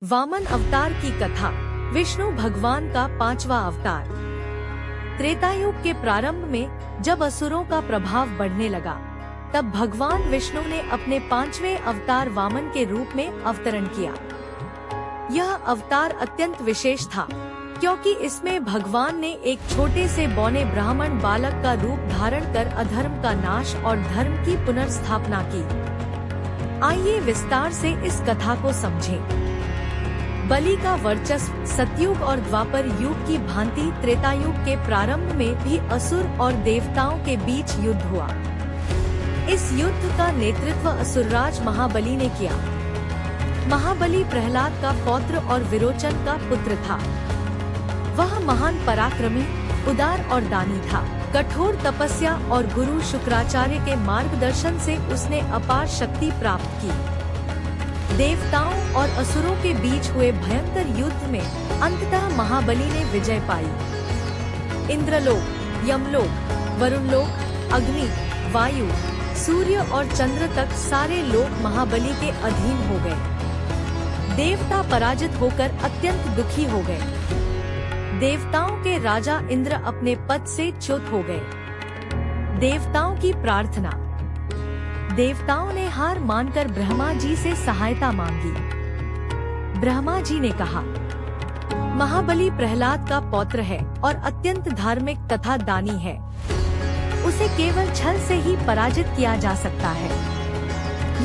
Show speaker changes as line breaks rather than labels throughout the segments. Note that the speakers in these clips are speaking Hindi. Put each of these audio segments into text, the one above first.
वामन अवतार की कथा। विष्णु भगवान का 5वां अवतार। त्रेतायुग के प्रारंभ में जब असुरों का प्रभाव बढ़ने लगा, तब भगवान विष्णु ने अपने 5वें अवतार वामन के रूप में अवतरण किया। यह अवतार अत्यंत विशेष था, क्योंकि इसमें भगवान ने एक छोटे से बौने ब्राह्मण बालक का रूप धारण कर अधर्म का नाश और धर्म की पुनर्स्थापना की। आइए विस्तार से इस कथा को समझें। बलि का वर्चस्व सतयुग और द्वापर युग की भांति त्रेतायुग के प्रारंभ में भी असुर और देवताओं के बीच युद्ध हुआ। इस युद्ध का नेतृत्व असुरराज महाबली ने किया। महाबली प्रहलाद का पौत्र और विरोचन का पुत्र था। वह महान पराक्रमी, उदार और दानी था। कठोर तपस्या और गुरु शुक्राचार्य के मार्गदर्शन से उसने अपार शक्ति प्राप्त की। देवताओं और असुरों के बीच हुए भयंकर युद्ध में अंततः महाबली ने विजय पाई। इंद्रलोक, यमलोक, वरुणलोक, अग्नि, वायु, सूर्य और चंद्र तक सारे लोक महाबली के अधीन हो गए। देवता पराजित होकर अत्यंत दुखी हो गए। देवताओं के राजा इंद्र अपने पद से च्युत हो गए। देवताओं की प्रार्थना। देवताओं ने हार मानकर ब्रह्मा जी से सहायता मांगी। ब्रह्मा जी ने कहा, महाबली प्रहलाद का पौत्र है और अत्यंत धार्मिक तथा दानी है। उसे केवल छल से ही पराजित किया जा सकता है।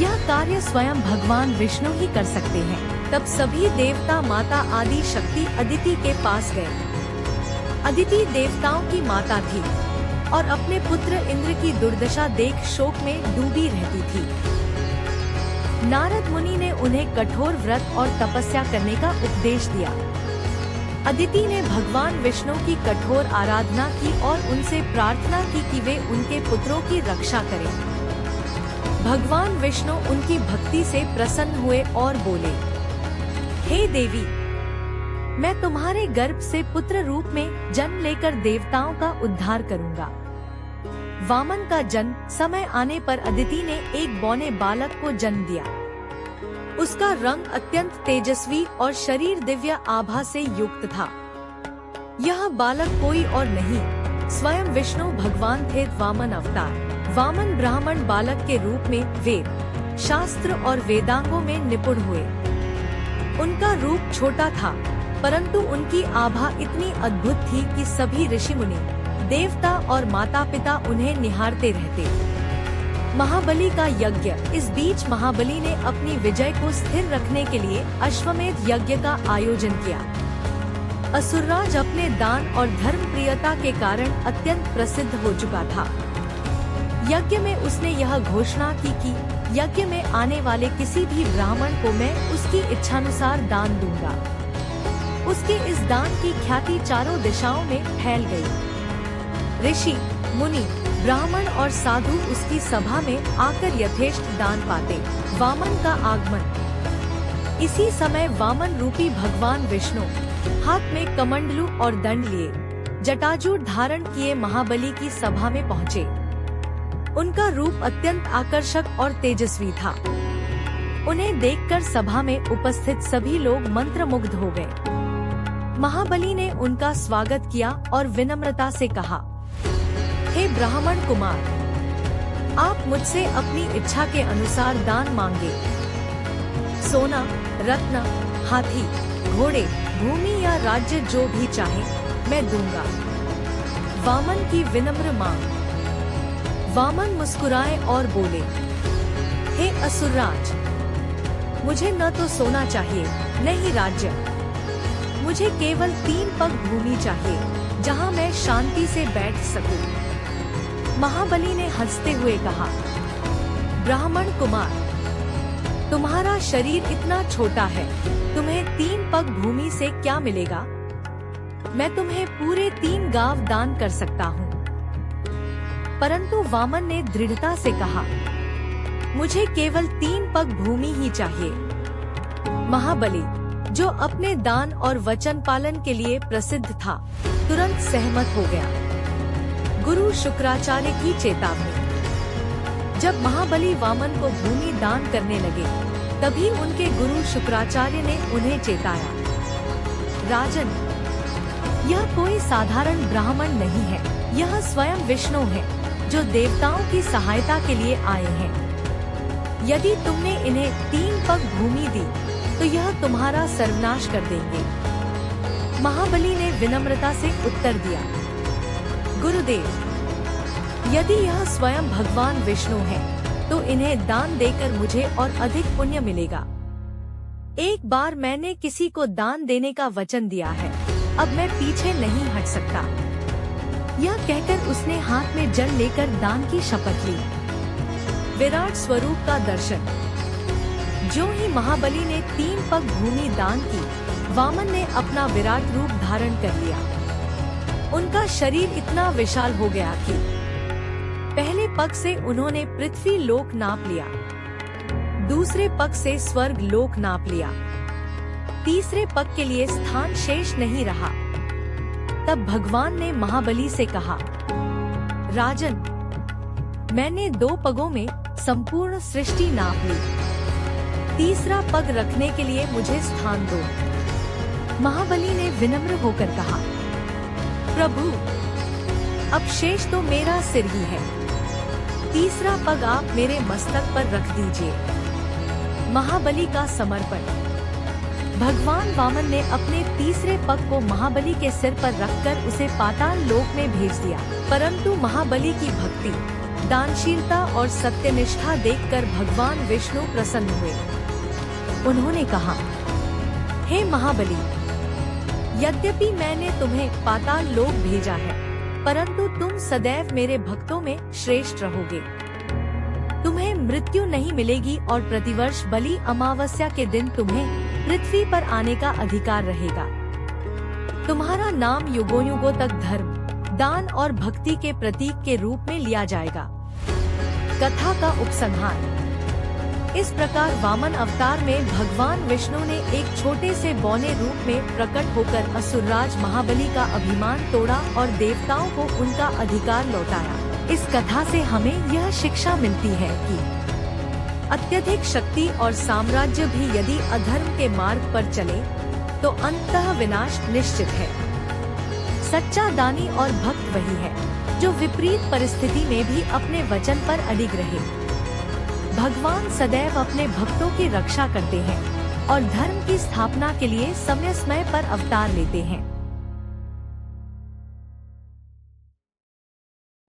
यह कार्य स्वयं भगवान विष्णु ही कर सकते हैं। तब सभी देवता माता आदि शक्ति अदिति के पास गए। अदिति देवताओं की माता थी और अपने पुत्र इंद्र की दुर्दशा देख शोक में डूबी रहती थी। नारद मुनि ने उन्हें कठोर व्रत और तपस्या करने का उपदेश दिया। अदिति ने भगवान विष्णु की कठोर आराधना की और उनसे प्रार्थना की कि वे उनके पुत्रों की रक्षा करें। भगवान विष्णु उनकी भक्ति से प्रसन्न हुए और बोले, हे देवी, मैं तुम्हारे गर्भ से पुत्र रूप में जन्म लेकर देवताओं का उद्धार करूंगा। वामन का जन्म समय आने पर अदिति ने एक बौने बालक को जन्म दिया। उसका रंग अत्यंत तेजस्वी और शरीर दिव्य आभा से युक्त था। यह बालक कोई और नहीं, स्वयं विष्णु भगवान थे। वामन अवतार। वामन ब्राह्मण बालक के रूप में वेद, शास्त्र और वेदांगों में निपुण हुए। उनका रूप छोटा था, परंतु उनकी आभा इतनी अद्भुत थी कि सभी ऋषि मुनि, देवता और माता पिता उन्हें निहारते रहते। महाबली का यज्ञ। इस बीच महाबली ने अपनी विजय को स्थिर रखने के लिए अश्वमेध यज्ञ का आयोजन किया। असुरराज अपने दान और धर्म प्रियता के कारण अत्यंत प्रसिद्ध हो चुका था। यज्ञ में उसने यह घोषणा की कि यज्ञ में आने वाले किसी भी ब्राह्मण को मैं उसकी इच्छानुसार दान दूंगा। उसके इस दान की ख्याति चारों दिशाओं में फैल गई। ऋषि, मुनि, ब्राह्मण और साधु उसकी सभा में आकर यथेष्ट दान पाते। वामन का आगमन। इसी समय वामन रूपी भगवान विष्णु हाथ में कमंडलू और दंड लिए जटाजूट धारण किए महाबली की सभा में पहुँचे। उनका रूप अत्यंत आकर्षक और तेजस्वी था। उन्हें देखकर सभा में उपस्थित सभी लोग मंत्रमुग्ध हो गए। महाबली ने उनका स्वागत किया और विनम्रता से कहा, हे ब्राह्मण कुमार, आप मुझसे अपनी इच्छा के अनुसार दान मांगे। सोना, रत्न, हाथी, घोड़े, भूमि या राज्य जो भी चाहे मैं दूंगा। वामन की विनम्र मांग। वामन मुस्कुराए और बोले, हे असुरराज, मुझे न तो सोना चाहिए न ही राज्य। मुझे केवल 3 पग भूमि चाहिए, जहां मैं शांति से बैठ सकूं। महाबली ने हंसते हुए कहा, ब्राह्मण कुमार, तुम्हारा शरीर इतना छोटा है, तुम्हें 3 पग भूमि से क्या मिलेगा? मैं तुम्हें पूरे 3 गांव दान कर सकता हूँ। परंतु वामन ने दृढ़ता से कहा, मुझे केवल 3 पग भूमि ही चाहिए। महाबली, जो अपने दान और वचन पालन के लिए प्रसिद्ध था, तुरंत सहमत हो गया। गुरु शुक्राचार्य की चेतावनी। जब महाबली वामन को भूमि दान करने लगे, तभी उनके गुरु शुक्राचार्य ने उन्हें चेताया, राजन, यह कोई साधारण ब्राह्मण नहीं है, यह स्वयं विष्णु है, जो देवताओं की सहायता के लिए आए हैं। यदि तुमने इन्हें 3 पग भूमि दी तो यह तुम्हारा सर्वनाश कर देंगे। महाबली ने विनम्रता से उत्तर दिया, गुरुदेव, यदि यह स्वयं भगवान विष्णु है तो इन्हें दान देकर मुझे और अधिक पुण्य मिलेगा। एक बार मैंने किसी को दान देने का वचन दिया है, अब मैं पीछे नहीं हट सकता। यह कहकर उसने हाथ में जल लेकर दान की शपथ ली। विराट स्वरूप का दर्शन। जो ही महाबली ने 3 पग भूमि दान की, वामन ने अपना विराट रूप धारण कर लिया। उनका शरीर इतना विशाल हो गया कि पहले पग से उन्होंने पृथ्वी लोक नाप लिया, दूसरे पग से स्वर्ग लोक नाप लिया, तीसरे पग के लिए स्थान शेष नहीं रहा। तब भगवान ने महाबली से कहा, राजन, मैंने 2 पगों में संपूर्ण सृष्टि नाप ली, तीसरा पग रखने के लिए मुझे स्थान दो। महाबली ने विनम्र होकर कहा, प्रभु, अब शेष तो मेरा सिर ही है, तीसरा पग आप मेरे मस्तक पर रख दीजिए। महाबली का समर्पण। भगवान वामन ने अपने तीसरे पग को महाबली के सिर पर रखकर उसे पाताल लोक में भेज दिया, परंतु महाबली की भक्ति, दानशीलता और सत्यनिष्ठा देखकर भगवान विष्णु प्रसन्न हुए। उन्होंने कहा, हे महाबली, यद्यपि मैंने तुम्हें पाताल लोक भेजा है, परंतु तुम सदैव मेरे भक्तों में श्रेष्ठ रहोगे। तुम्हें मृत्यु नहीं मिलेगी और प्रतिवर्ष बलि अमावस्या के दिन तुम्हें पृथ्वी पर आने का अधिकार रहेगा। तुम्हारा नाम युगों युगों तक धर्म, दान और भक्ति के प्रतीक के रूप में लिया जाएगा। कथा का उपसंहार। इस प्रकार वामन अवतार में भगवान विष्णु ने एक छोटे से बौने रूप में प्रकट होकर असुरराज महाबली का अभिमान तोड़ा और देवताओं को उनका अधिकार लौटाया। इस कथा से हमें यह शिक्षा मिलती है कि अत्यधिक शक्ति और साम्राज्य भी यदि अधर्म के मार्ग पर चले तो अंततः विनाश निश्चित है। सच्चा दानी और भक्त वही है जो विपरीत परिस्थिति में भी अपने वचन पर अडिग रहे। भगवान सदैव अपने भक्तों की रक्षा करते हैं और धर्म की स्थापना के लिए समय समय पर अवतार लेते हैं।